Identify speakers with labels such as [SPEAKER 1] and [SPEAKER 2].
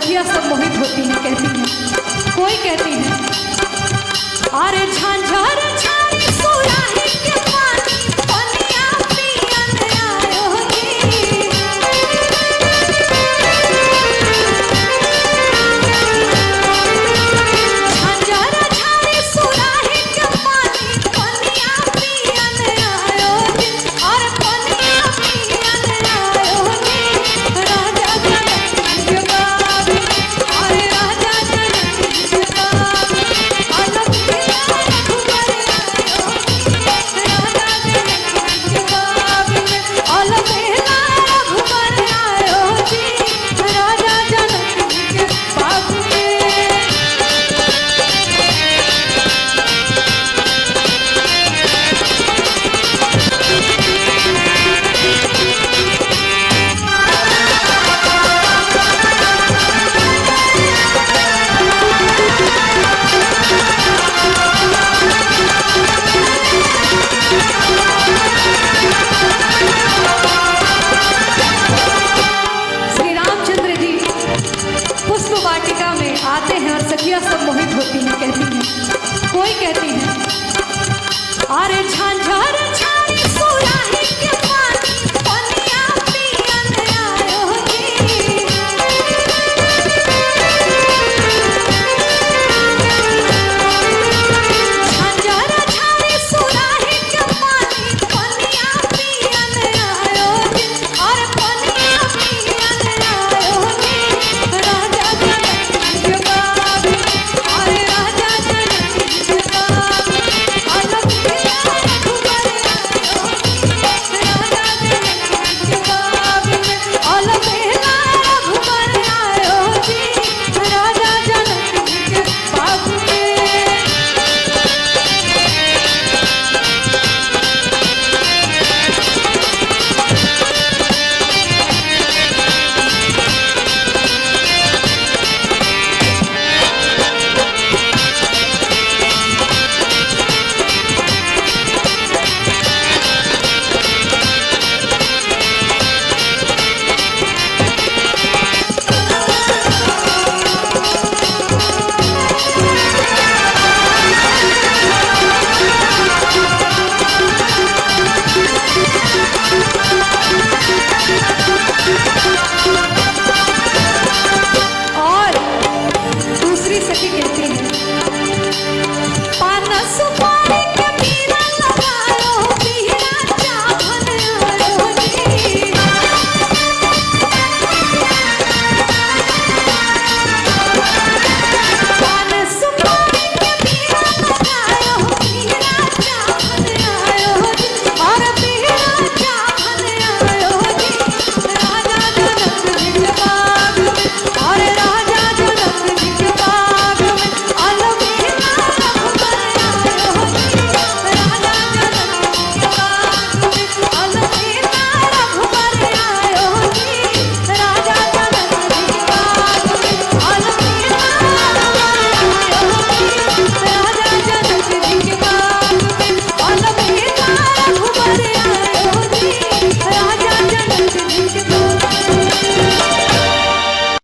[SPEAKER 1] सखियां सब मोहित होती हैं, कहती हैं, कोई कहती है अरे झांझर झाड़ी सुराही के पानी पनिया पियन आयो जी। झांझर झाड़ी सुराही के पानी पनिया पियन आयो जी। और पनिया पियन आयो जी। राजा जनक के बाबू, अरे राजा जनक के बाबू, अलग आते हैं और सखियां सब मोहित होती हैं, कहती हैं, कोई कहती है अरे